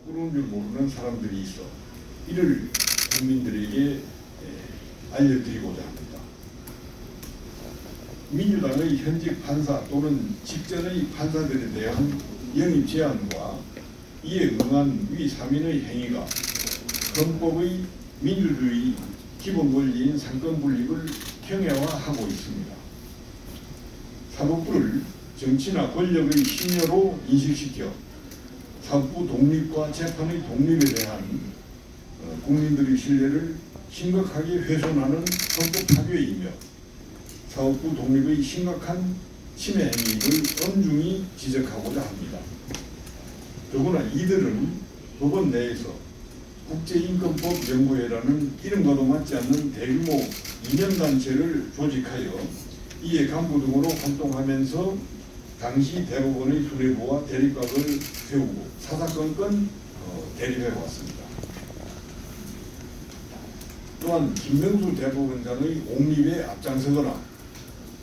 꾸는 줄 모르는 사람들이 있어 이를 국민들에게 알려드리고자 합니다. 민주당의 현직 판사 또는 직전의 판사들에 대한 영입 제한과 이에 응한 위 3인의 행위가 헌법의 민주주의 기본 권리인 상권 분립을 형해화하고 있습니다. 사법부를 정치나 권력의 신여로 인식시켜 사법부 독립과 재판의 독립에 대한 국민들의 신뢰를 심각하게 훼손하는 헌법 파괴이며 사법부 독립의 심각한 침해 행위를 엄중히 지적하고자 합니다. 더구나 이들은 법원 내에서 국제인권법 연구회라는 이름과도 맞지 않는 대규모 이념단체를 조직하여 이해 간부 등으로 활동하면서 당시 대법원의 수뇌부와 대립각을 세우고 사사건건 대립해 왔습니다. 또한 김명수 대법원장의 옹립에 앞장서거나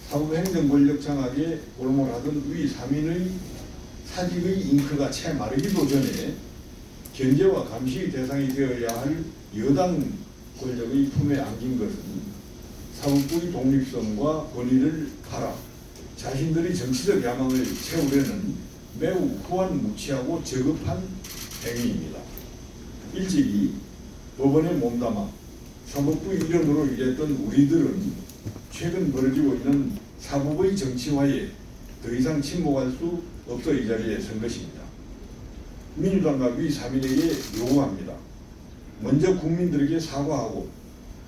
사법행정권력 장악에 골몰하던 위 3인의 사직의 잉크가 채 마르기도 전에 견제와 감시의 대상이 되어야 할 여당 권력의 품에 안긴 것은 사법부의 독립성과 권위를 팔아 자신들의 정치적 야망을 채우려는 매우 후한무치하고 저급한 행위입니다. 일찍이 법원에 몸담아 사법부 일원으로 일했던 우리들은 최근 벌어지고 있는 사법의 정치화에 더 이상 침묵할 수 없어 이 자리에 선 것입니다. 민주당과 위 3인에게 요구합니다. 먼저 국민들에게 사과하고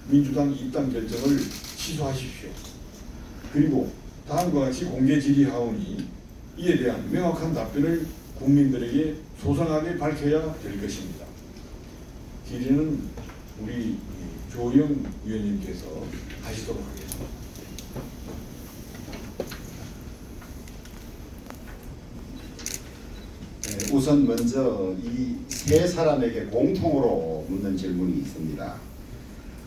민주당 입당 결정을 취소하십시오. 그리고 다음과 같이 공개 질의하오니 이에 대한 명확한 답변을 국민들에게 소상하게 밝혀야 될 것입니다. 질의는 우리 조영 위원님께서 하시도록 하겠습니다. 우선 먼저 이 세 사람에게 공통으로 묻는 질문이 있습니다.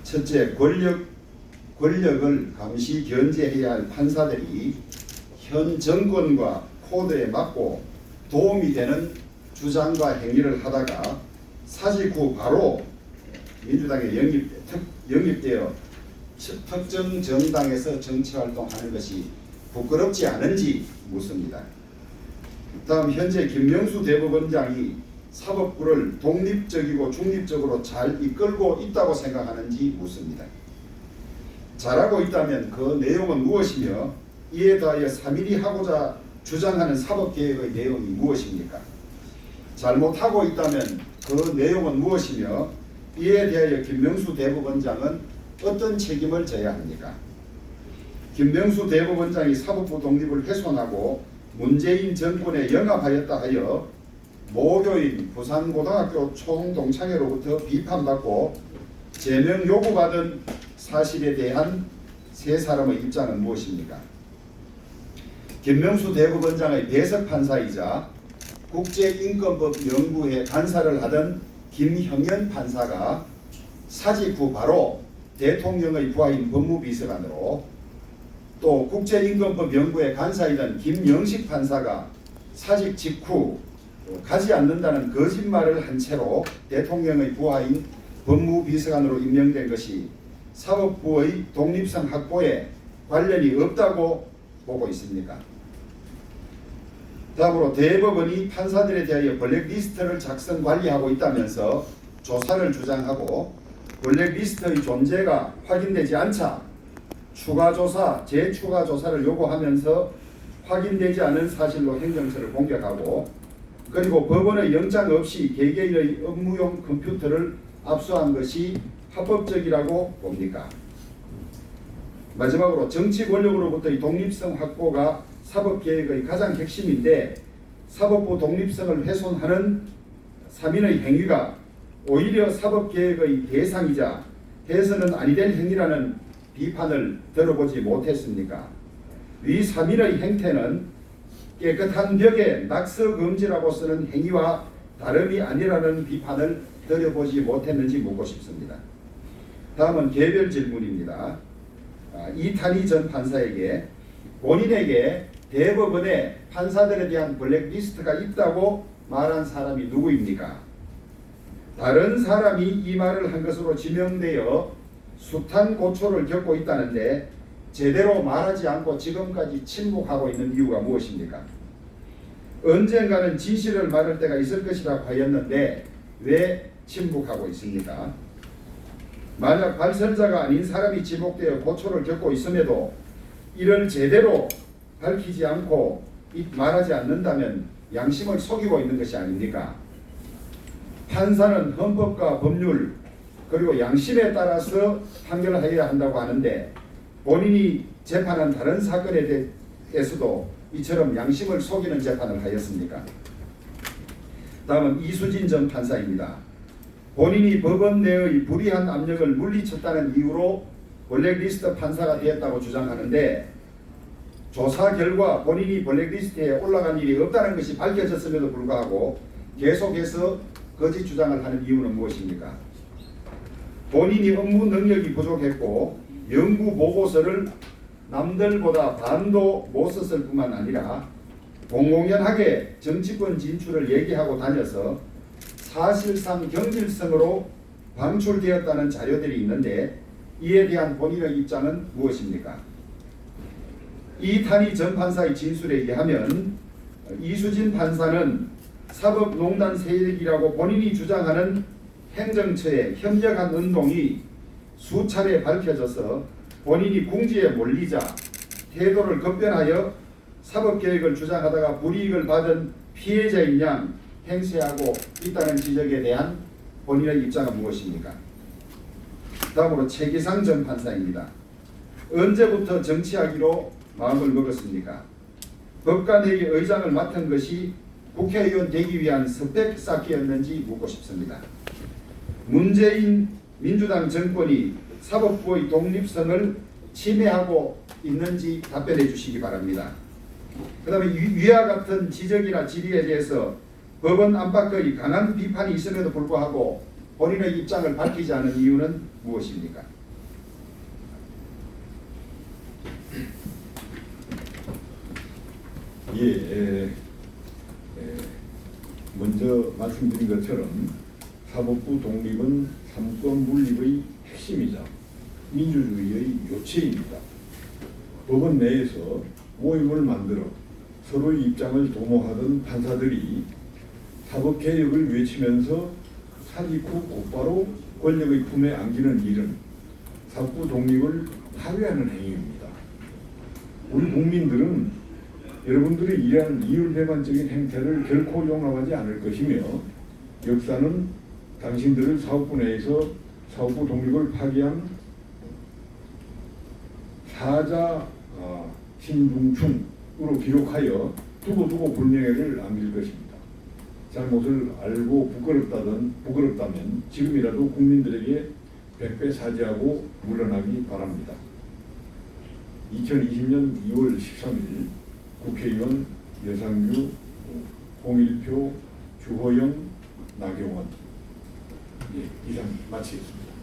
첫째, 권력을 감시 견제해야 할 판사들이 현 정권과 코드에 맞고 도움이 되는 주장과 행위를 하다가 사직 후 바로 민주당에 영입되어 특정 정당에서 정치활동하는 것이 부끄럽지 않은지 묻습니다. 다음, 현재 김명수 대법원장이 사법부를 독립적이고 중립적으로 잘 이끌고 있다고 생각하는지 묻습니다. 잘하고 있다면 그 내용은 무엇이며 이에 대하여 3인이 하고자 주장하는 사법개혁의 내용이 무엇입니까? 잘못하고 있다면 그 내용은 무엇이며 이에 대하여 김명수 대법원장은 어떤 책임을 져야 합니까? 김명수 대법원장이 사법부 독립을 훼손하고 문재인 정권에 영합하였다 하여 모교인 부산고등학교 총동창회로부터 비판받고 제명 요구받은 사실에 대한 세 사람의 입장은 무엇입니까? 김명수 대법원장의 배석 판사이자 국제인권법 연구회 간사를 하던 김형현 판사가 사직 후 바로 대통령의 부하인 법무비서관으로, 또 국제인권법 연구회 간사이던 김영식 판사가 사직 직후 가지 않는다는 거짓말을 한 채로 대통령의 부하인 법무비서관으로 임명된 것이 사법부의 독립성 확보에 관련이 없다고 보고 있습니까? 다음으로 대법원이 판사들에 대하여 블랙리스트를 작성 관리하고 있다면서 조사를 주장하고 블랙리스트의 존재가 확인되지 않자 추가 조사, 재추가 조사를 요구하면서 확인되지 않은 사실로 행정처를 공격하고, 그리고 법원의 영장 없이 개개인의 업무용 컴퓨터를 압수한 것이 합법적이라고 봅니까? 마지막으로 정치 권력으로부터의 독립성 확보가 사법개혁의 가장 핵심인데 사법부 독립성을 훼손하는 3인의 행위가 오히려 사법개혁의 대상이자 해서는 아니 될 행위라는 비판을 들어보지 못했습니까? 위 3인의 행태는 깨끗한 벽에 낙서금지라고 쓰는 행위와 다름이 아니라는 비판을 들어보지 못했는지 묻고 싶습니다. 다음은 개별 질문입니다. 이탄희 전 판사에게 본인에게 대법원에 판사들에 대한 블랙리스트가 있다고 말한 사람이 누구입니까? 다른 사람이 이 말을 한 것으로 지명되어 숱한 고초를 겪고 있다는데 제대로 말하지 않고 지금까지 침묵하고 있는 이유가 무엇입니까? 언젠가는 진실을 말할 때가 있을 것이라고 하였는데 왜 침묵하고 있습니까? 만약 발설자가 아닌 사람이 지목되어 고초를 겪고 있음에도 이를 제대로 밝히지 않고 말하지 않는다면 양심을 속이고 있는 것이 아닙니까? 판사는 헌법과 법률 그리고 양심에 따라서 판결하여야 한다고 하는데 본인이 재판한 다른 사건에 대해서도 이처럼 양심을 속이는 재판을 하였습니까? 다음은 이수진 전 판사입니다. 본인이 법원 내의 불이한 압력을 물리쳤다는 이유로 블랙리스트 판사가 되었다고 주장하는데 조사 결과 본인이 블랙리스트에 올라간 일이 없다는 것이 밝혀졌음에도 불구하고 계속해서 거짓 주장을 하는 이유는 무엇입니까? 본인이 업무 능력이 부족했고 연구 보고서를 남들보다 반도 못 썼을 뿐만 아니라 공공연하게 정치권 진출을 얘기하고 다녀서 사실상 경질성으로 방출되었다는 자료들이 있는데 이에 대한 본인의 입장은 무엇입니까? 이탄희 전 판사의 진술에 의하면 이수진 판사는 사법농단 세력이라고 본인이 주장하는 행정처의 협력한 운동이 수차례 밝혀져서 본인이 궁지에 몰리자 태도를 급변하여 사법개혁을 주장하다가 불이익을 받은 피해자인 양 행세하고 있다는 지적에 대한 본인의 입장은 무엇입니까? 다음으로 최기상 전 판사입니다. 언제부터 정치하기로 마음을 먹었습니까? 법관회의 의장을 맡은 것이 국회의원 되기 위한 스펙 쌓기였는지 묻고 싶습니다. 문재인 민주당 정권이 사법부의 독립성을 침해하고 있는지 답변해 주시기 바랍니다. 그 다음에 위와 같은 지적이나 질의에 대해서 법원 안팎의 강한 비판이 있음에도 불구하고 본인의 입장을 밝히지 않은 이유는 무엇입니까? 먼저 말씀드린 것처럼 사법부 독립은 삼권 분립의 핵심이자 민주주의의 요체입니다. 법원 내에서 모임을 만들어 서로의 입장을 도모하던 판사들이 사법개혁을 외치면서 사직 후 곧바로 권력의 품에 안기는 일은 사법부 독립을 파괴하는 행위입니다. 우리 국민들은 여러분들이 이러한 이율배반적인 행태를 결코 용납하지 않을 것이며 역사는 당신들을 사법부 내에서 사법부 독립을 파괴한 사자 신중충으로 기록하여 두고두고 불명예를 안길 것입니다. 잘못을 알고 부끄럽다면 지금이라도 국민들에게 백배 사죄하고 물러나기 바랍니다. 2020년 2월 13일 국회의원 여상규, 홍일표, 주호영, 나경원 이상 마치겠습니다.